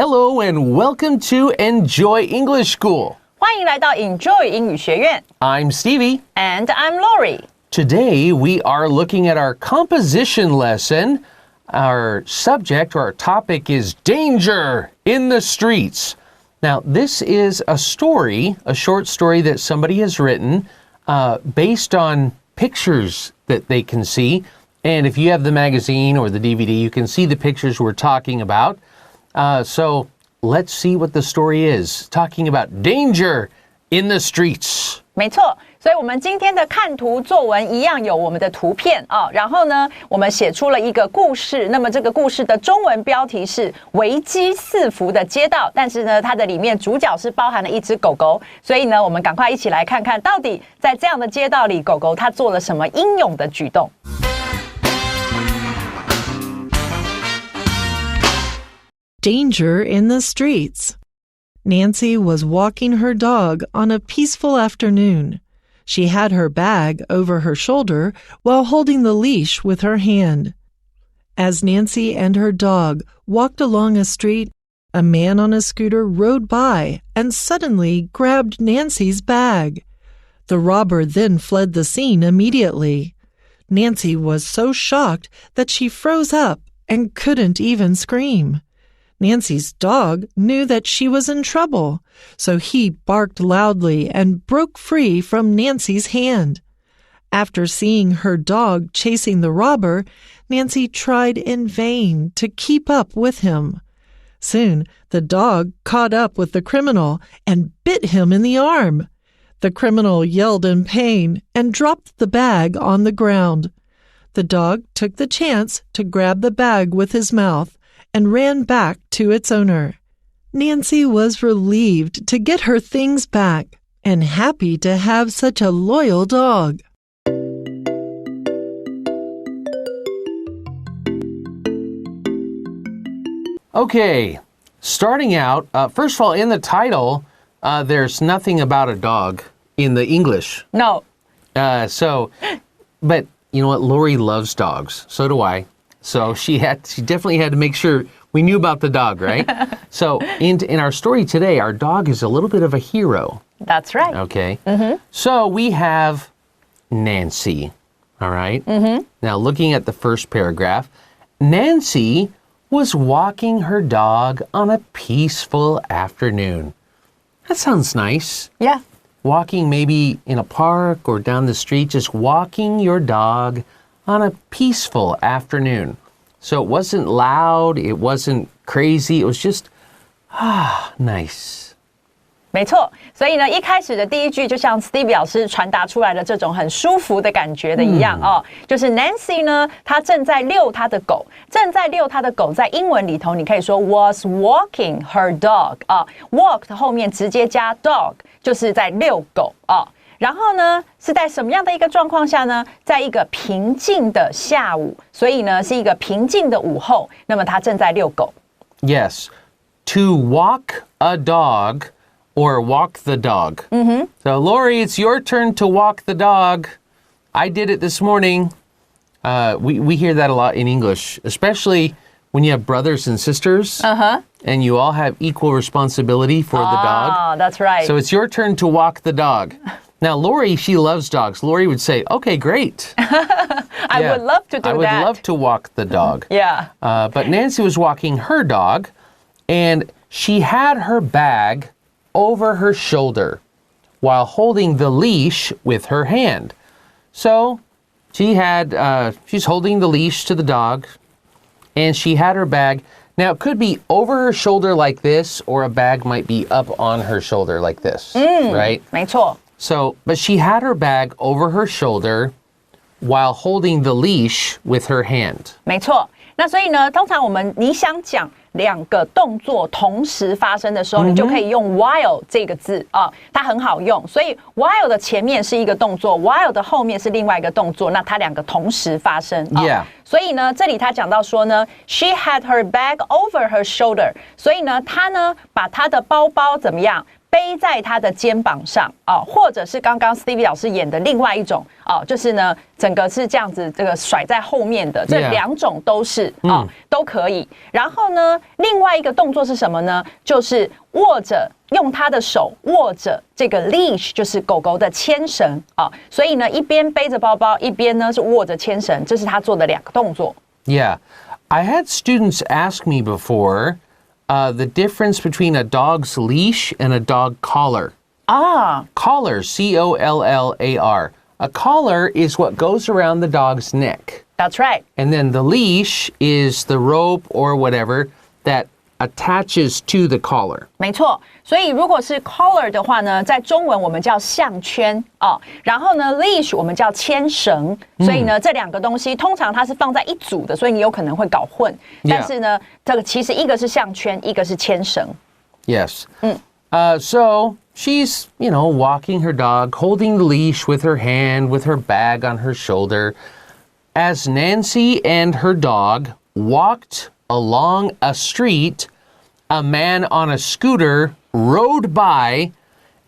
Hello and welcome to Enjoy English School. 欢迎来到 Enjoy 英语学院。I'm Stevie. And I'm Laurie. Today we are looking at our composition lesson. Our subject or our topic is danger in the streets. Now, this is a story, a short story that somebody has written based on pictures that they can see. And if you have the magazine or the DVD, you can see the pictures we're talking about. So let's see what the story is. Talking about danger in the streets. 没错，所以我们今天的看图作文一样有我们的图片啊，然后呢，我们写出了一个故事。那么这个故事的中文标题是危机四伏的街道，但是呢，它的里面主角是包含了一只狗狗，所以呢，我们赶快一起来看看到底在这样的街道里，狗狗它做了什么英勇的举动。Danger in the streets. Nancy was walking her dog on a peaceful afternoon. She had her bag over her shoulder while holding the leash with her hand. As Nancy and her dog walked along a street, a man on a scooter rode by and suddenly grabbed Nancy's bag. The robber then fled the scene immediately. Nancy was so shocked that she froze up and couldn't even scream. Nancy's dog knew that she was in trouble, so he barked loudly and broke free from Nancy's hand. After seeing her dog chasing the robber, Nancy tried in vain to keep up with him. Soon, the dog caught up with the criminal and bit him in the arm. The criminal yelled in pain and dropped the bag on the ground. The dog took the chance to grab the bag with his mouth and ran back to its owner. Nancy was relieved to get her things back and happy to have such a loyal dog. Okay, starting out, first of all, in the title, there's nothing about a dog in the English. No. But you know what? Laurie loves dogs. So do I. So she definitely had to make sure we knew about the dog, right? So in our story today, our dog is a little bit of a hero. That's right. Okay. Mm-hmm. So we have Nancy, all right? Mm-hmm. Now looking at the first paragraph, Nancy was walking her dog on a peaceful afternoon. That sounds nice. Yeah. Walking maybe in a park or down the street, just walking your dog on a peaceful afternoon. So it wasn't loud, it wasn't crazy, it was just, nice. 没错，所以呢，一开始的第一句就像 Stevie 老师传达出来的这种很舒服的感觉的一样哦，就是 Nancy 呢，她正在遛她的狗，在英文里头你可以说 was walking her dog 啊 ，walk 的后面直接加 dog， 就是在遛狗啊。然后呢，是在什么样的一个状况下呢？在一个平静的下午，所以呢是一个平静的午后。那么他正在遛狗。Yes, to walk a dog or walk the dog. Mm-hmm. So Laurie, it's your turn to walk the dog. I did it this morning. We hear that a lot in English, especially when you have brothers and sisters. And you all have equal responsibility for the dog. Oh, that's right. So it's your turn to walk the dog. Now, Laurie, she loves dogs. Laurie would say, okay, great. I would love to do that. I would love to walk the dog. Yeah. But Nancy was walking her dog, and she had her bag over her shoulder while holding the leash with her hand. So she's holding the leash to the dog, and she had her bag. Now, it could be over her shoulder like this, or a bag might be up on her shoulder like this, right? 没错。So, but she had her bag over her shoulder while holding the leash with her hand. 没错。那所以呢，通常你想讲两个动作同时发生的时候，你就可以用 while 这个字啊，它很好用。所以 while 的前面是一个动作 ，while 的后面是另外一个动作，那它两个同时发生。Yeah. 所以呢，这里他讲到说呢 ，she had her bag over her shoulder。所以呢，她呢把她的包包怎么样？背在他的肩膀上或者是刚刚 Stevie 老师演的另外一种就是呢整个是这样子这个甩在后面的，这两种都是都可以。然后呢另外一个动作是什么呢？就是握着，用他的手握着这个 leash， 就是狗狗的牵绳所以呢一边背着包包，一边呢是握着牵绳，这是他做的两个动作。Yeah, I had students ask me before the difference between a dog's leash and a dog collar. Collar, C-O-L-L-A-R. A collar is what goes around the dog's neck. That's right. And then the leash is the rope or whatever that attaches to the collar. 没错，所以如果是 collar 的话呢，在中文我们叫项圈然后呢 leash 我们叫牵绳，所以呢这两个东西通常它是放在一组的，所以你有可能会搞混。但是呢，这个其实一个是项圈，一个是牵绳。Yes. So she's, walking her dog, holding the leash with her hand, with her bag on her shoulder, as Nancy and her dog walked along a street. A man on a scooter rode by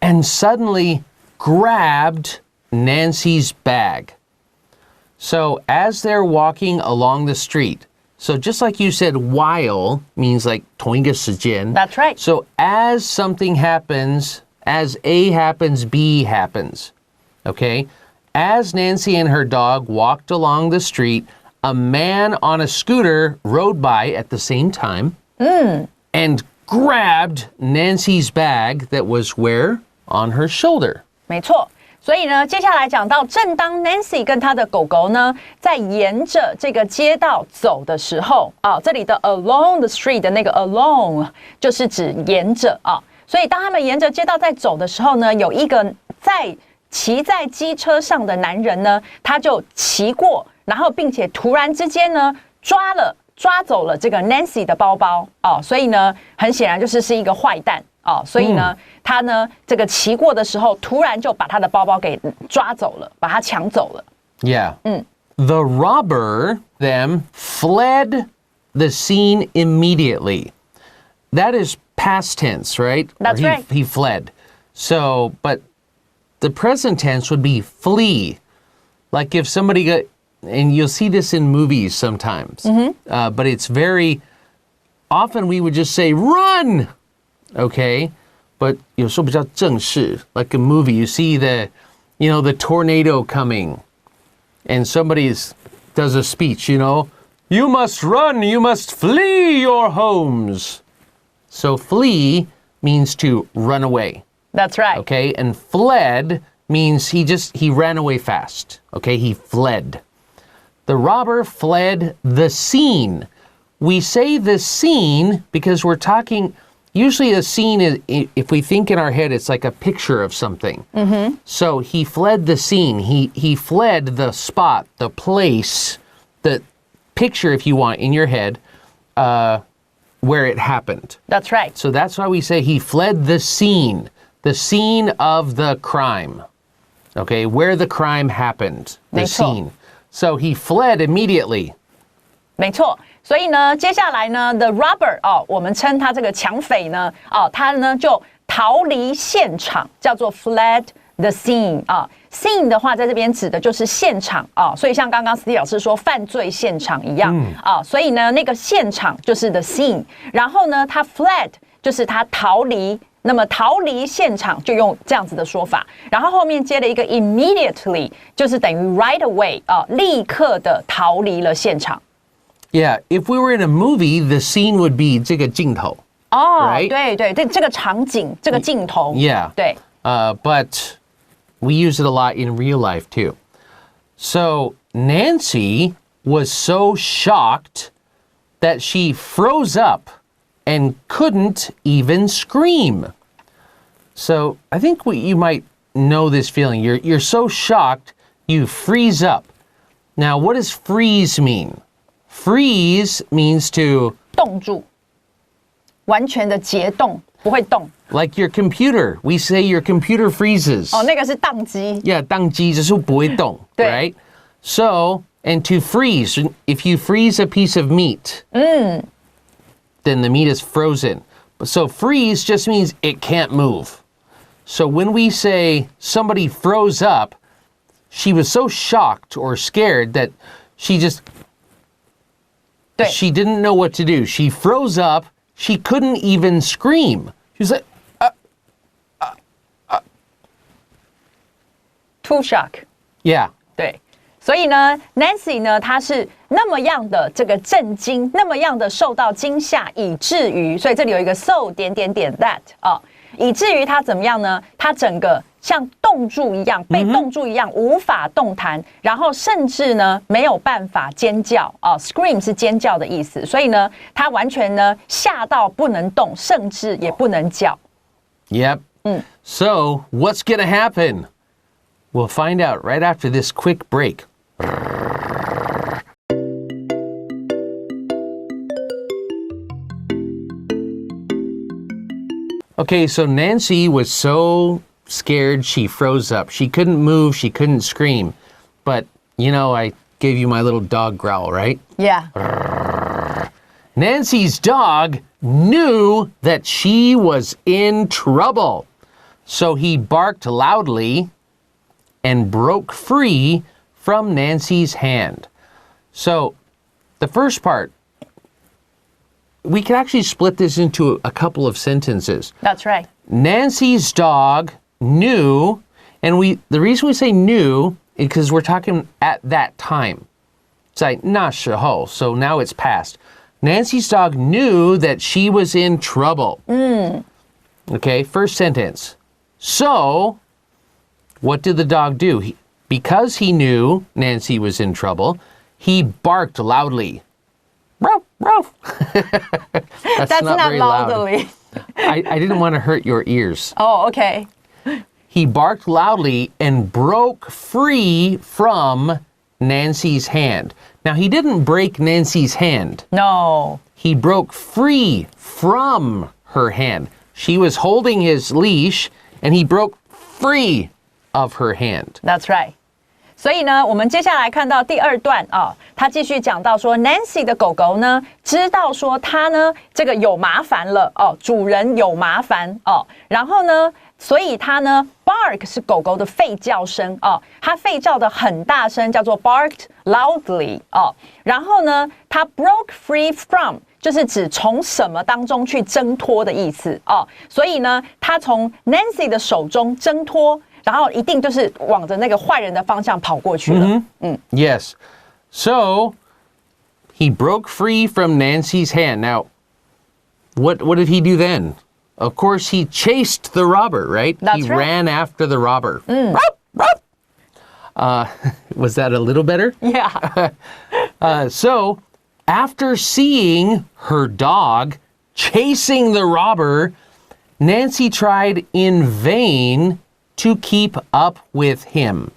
and suddenly grabbed Nancy's bag. So as they're walking along the street, so just like you said, while means like 同一个时间. That's right. So as something happens, as A happens, B happens. Okay? As Nancy and her dog walked along the street, a man on a scooter rode by at the same time and grabbed Nancy's bag that was where? On her shoulder. 没错。所以呢，接下来讲到，正当 Nancy 跟她的狗狗呢，在沿着这个街道走的时候这里的 along the street 的那个 along 就是指沿着所以当他们沿着街道在走的时候呢，有一个骑在机车上的男人呢，他就骑过，然后并且突然之间呢，抓走了这个 Nancy 的包包所以呢，很显然就是一个坏蛋所以呢，他呢这个骑过的时候，突然就把他的包包给抓走了，把他抢走了。Yeah. The robber them fled the scene immediately. That is past tense, right? That's right. He fled. So, but the present tense would be flee. Like if somebody got, and you'll see this in movies sometimes, but it's very often we would just say run. Okay, but 有时候比较正式, like a movie, you see the tornado coming, and somebody does a speech, you must run, you must flee your homes. So flee means to run away. That's right. Okay, and fled means he ran away fast. Okay, he fled. The robber fled the scene. We say the scene because we're talking. Usually a scene is, if we think in our head, it's like a picture of something. So he fled the scene. He fled the spot, the place, the picture, if you want, in your head, where it happened. That's right. So that's why we say he fled the scene of the crime. Okay, where the crime happened, the scene. So he fled immediately. 没错。所以呢，接下来呢 ，the robber 我们称他这个抢匪呢，他呢就逃离现场，叫做 fled the scene scene 的话，在这边指的就是现场所以像刚刚 Stevie 老师说犯罪现场一样所以呢，那个现场就是 the scene， 然后呢，他 fled 就是他逃离。那么逃离现场就用这样子的说法，然后后面接了一个 immediately， 就是等于 right away 立刻的逃离了现场。Yeah, if we were in a movie, the scene would be 这个镜头。right? 对，这个场景，这个镜头。Yeah. 对。But we use it a lot in real life too. So Nancy was so shocked that she froze up and couldn't even scream. So I think you might know this feeling. You're so shocked, you freeze up. Now, what does freeze mean? Freeze means to 冻住，完全的解冻，不会动。Like your computer, we say your computer freezes. 那个是宕机。Yeah, 宕机就是不会动，right? So, and to freeze, if you freeze a piece of meat, then the meat is frozen. So freeze just means it can't move. So when we say somebody froze up, she was so shocked or scared that she didn't know what to do. She froze up. She couldn't even scream. She was like, too shock. Yeah. 对，所以呢 ，Nancy 呢，她是那么样的这个震惊，那么样的受到惊吓，以至于，所以这里有一个 so that 啊，以至于她怎么样呢？她整个像冻住一样，被冻住一样，无法动弹，然后甚至呢没有办法尖叫啊 ，scream 是尖叫的意思，所以呢，她完全呢吓到不能动，甚至也不能叫。Yep. So what's gonna happen? We'll find out right after this quick break. Okay, so Nancy was so scared she froze up. She couldn't move, she couldn't scream. But, you know, I gave you my little dog growl, right? Yeah. Nancy's dog knew that she was in trouble. So he barked loudly and broke free from Nancy's hand. So the first part, we can actually split this into a couple of sentences. That's right. Nancy's dog knew, and the reason we say knew is because we're talking at that time. It's like 那时候, so now it's past. Nancy's dog knew that she was in trouble. Okay, first sentence. So, what did the dog do? Because he knew Nancy was in trouble, he barked loudly. Ruff, ruff. That's not very loudly. I didn't want to hurt your ears. Oh, okay. He barked loudly and broke free from Nancy's hand. Now, he didn't break Nancy's hand. No. He broke free from her hand. She was holding his leash, and he broke free of her hand. That's right. 所以呢，我们接下来看到第二段啊，他继续讲到说 ，Nancy 的狗狗呢，知道说他呢这个有麻烦了哦，主人有麻烦哦，然后呢，所以他呢 bark 是狗狗的吠叫声哦，它吠叫的很大声，叫做 barked loudly 哦，然后呢，它 broke free from 就是指从什么当中去挣脱的意思哦，所以呢，他从 Nancy 的手中挣脱。然后一定就是往着那个坏人的方向跑过去了。Yes. So, he broke free from Nancy's hand. Now, what did he do then? Of course, he chased the robber, right? That's he right. ran after the robber. Was that a little better? Yeah. So, after seeing her dog chasing the robber, Nancy tried in vain to keep up with him.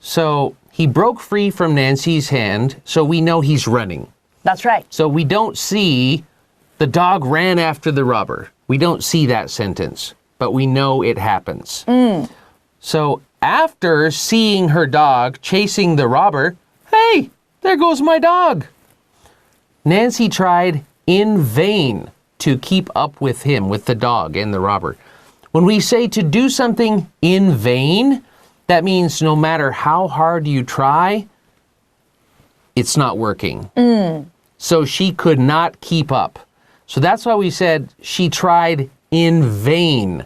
So he broke free from Nancy's hand, so we know he's running. That's right. So we don't see the dog ran after the robber. We don't see that sentence, but we know it happens. So after seeing her dog chasing the robber, hey, there goes my dog. Nancy tried in vain to keep up with him, with the dog and the robber. When we say to do something in vain, that means no matter how hard you try, it's not working. So she could not keep up. So that's why we said she tried in vain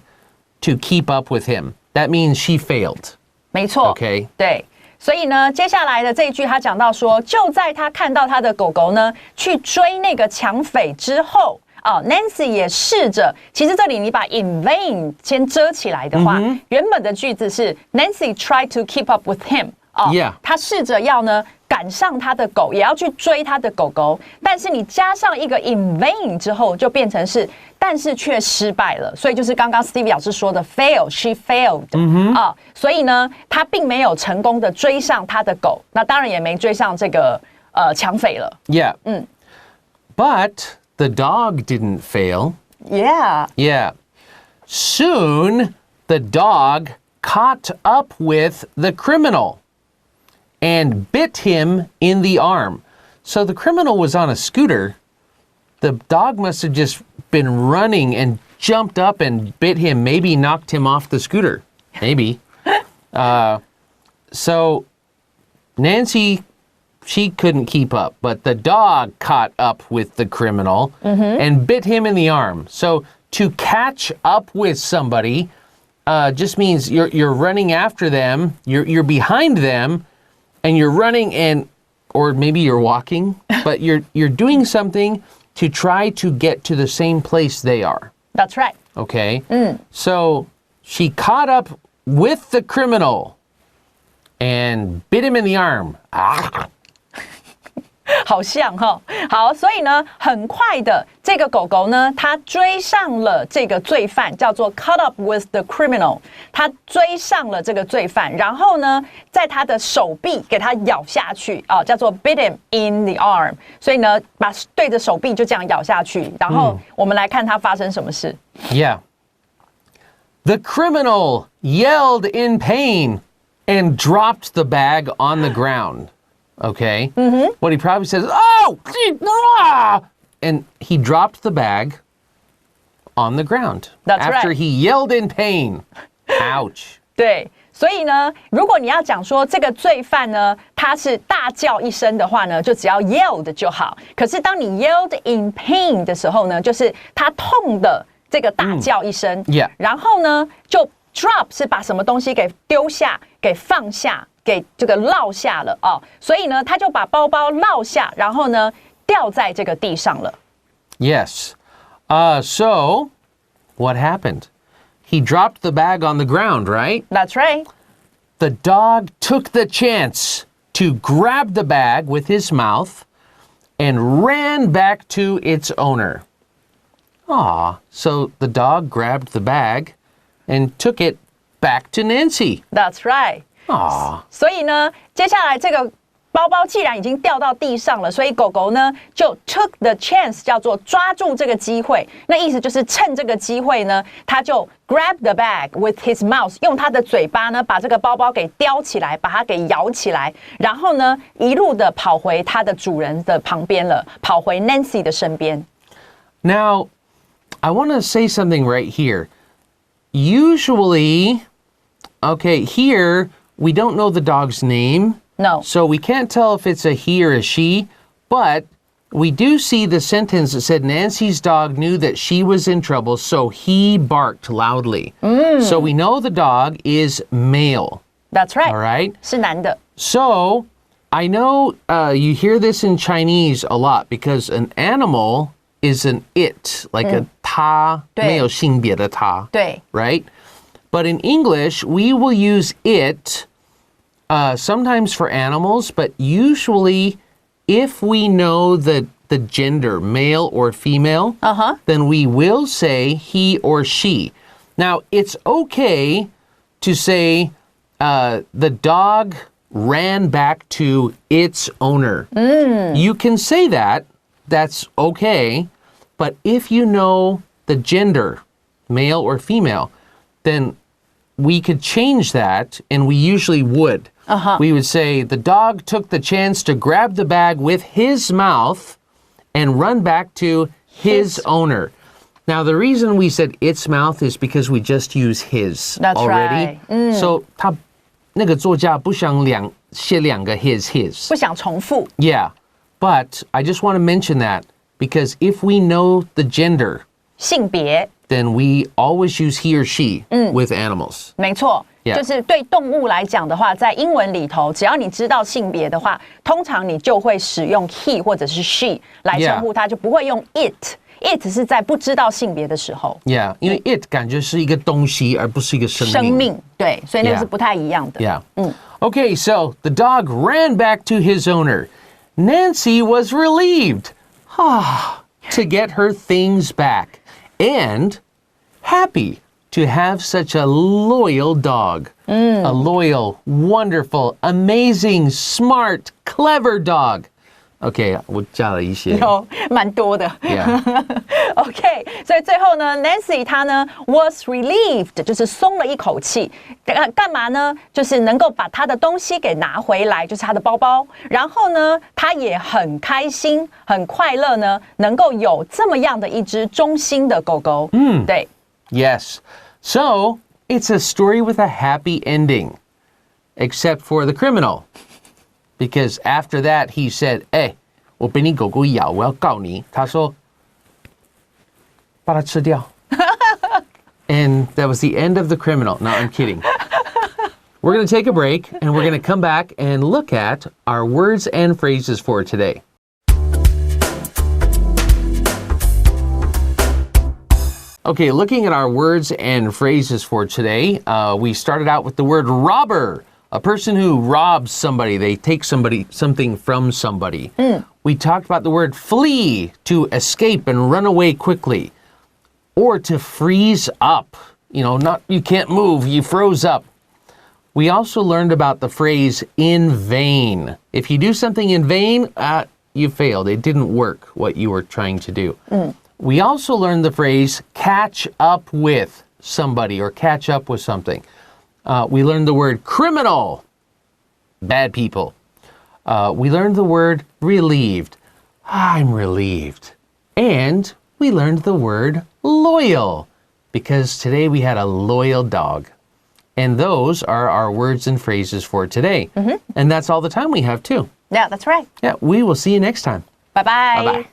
to keep up with him. That means she failed. 没错。Okay. 对。所以呢，接下来的这一句他讲到说，就在他看到他的狗狗呢去追那个抢匪之后。Nancy 也试着，其实这里你把 in vain 先遮起来的话，原本的句子是 Nancy tried to keep up with him。他试着要呢赶上他的狗，也要去追他的狗狗，但是你加上一个 in vain 之后，就变成是，但是却失败了，所以就是刚刚 Stevie 老师说的 fail，she failed。所以呢，他并没有成功的追上他的狗，那当然也没追上这个抢匪了。Yeah. But the dog didn't fail. Yeah. Soon, the dog caught up with the criminal and bit him in the arm. So the criminal was on a scooter, the dog must have just been running and jumped up and bit him, maybe knocked him off the scooter. Maybe. So Nancy, she couldn't keep up, but the dog caught up with the criminal and bit him in the arm. So to catch up with somebody just means you're running after them, you're behind them, and you're running or maybe you're walking, but you're doing something to try to get to the same place they are. That's right. Okay. So she caught up with the criminal and bit him in the arm. 好像哈，好，所以呢，很快的，这个狗狗呢，它追上了这个罪犯，叫做 caught up with the criminal， 它追上了这个罪犯，然后呢，在他的手臂给他咬下去啊，叫做 bit him in the arm， 所以呢，对着手臂就这样咬下去，然后我们来看它发生什么事。Yeah. The criminal yelled in pain and dropped the bag on the ground. Okay? What he probably says, oh! And he dropped the bag on the ground. That's after right. he yelled in pain. Ouch. 对，所以呢，如果你要讲说这个罪犯呢，他是大叫一声的话呢，就只要 yelled 就好。可是当你 yelled in pain 的时候呢，就是他痛的这个大叫一声。Yeah. 然后呢，就 drop 是把什么东西给丢下、给放下、给这个落下了哦。所以呢，他就把包包落下，然后呢，掉在这个地上了。Yes. So, what happened? He dropped the bag on the ground, right? That's right. The dog took the chance to grab the bag with his mouth and ran back to its owner. So the dog grabbed the bag and took it back to Nancy. That's right. 所以呢，接下来这个包包既然已经掉到地上了，所以狗狗呢就 took the chance， 叫做抓住这个机会。那意思就是趁这个机会呢，它就 grab the bag with his mouth， 用它的嘴巴呢把这个包包给叼起来，把它给咬起来，然后呢一路的跑回它的主人的旁边了，跑回 Nancy 的身边。Now, I want to say something right here. Usually, okay, here we don't know the dog's name. No. So we can't tell if it's a he or a she, but we do see the sentence that said Nancy's dog knew that she was in trouble, so he barked loudly. So we know the dog is male. That's right. All right? 是男的。 So I know you hear this in Chinese a lot because an animal is an it, like a 他，没有性别的他，对。 right? But in English, we will use it sometimes for animals, but usually if we know the gender, male or female, then we will say he or she. Now, it's okay to say the dog ran back to its owner. You can say that. That's okay. But if you know the gender, male or female, then we could change that, and we usually would. We would say, the dog took the chance to grab the bag with his mouth and run back to his owner. Now, the reason we said its mouth is because we just use his That's already. right. So, 他那个作家不想写两个 his. 不想重复。 Yeah, but I just want to mention that because if we know the gender, 性别。 then we always use he or she with animals. 没错。 Yeah. 就是对动物来讲的话，在英文里头，只要你知道性别的话，通常你就会使用 he 或者是 she 来称呼它，就不会用 it。it 是在不知道性别的时候。Yeah, 因为 it 感觉是一个东西，而不是一个生命。生命，对，所以那个是不太一样的。 Yeah. Okay, so the dog ran back to his owner. Nancy was relieved to get her things back and happy to have such a loyal dog. A loyal, wonderful, amazing, smart, clever dog. Okay, 我加了一些。有蛮多的。Yeah. OK， 所以最后呢 ，Nancy 她呢 was relieved， 就是松了一口气。干嘛呢？就是能够把她的东西给拿回来，就是她的包包。然后呢，她也很开心、很快乐呢，能够有这么样的一只忠心的狗狗。对。Yes. So, it's a story with a happy ending, except for the criminal. Because after that, he said, 我被你狗狗咬，我要告你。他说，把它吃掉。And that was the end of the criminal. No, I'm kidding. We're going to take a break, and we're going to come back and look at our words and phrases for today. Okay, looking at our words and phrases for today, we started out with the word robber, a person who robs somebody. They take something from somebody. We talked about the word flee, to escape and run away quickly, or to freeze up. You can't move, you froze up. We also learned about the phrase in vain. If you do something in vain, you failed. It didn't work, what you were trying to do. We also learned the phrase catch up with somebody or catch up with something. We learned the word criminal, bad people. We learned the word relieved. I'm relieved. And we learned the word loyal, because today we had a loyal dog. And those are our words and phrases for today. And that's all the time we have, too. Yeah, that's right. Yeah, we will see you next time. Bye-bye. Bye-bye.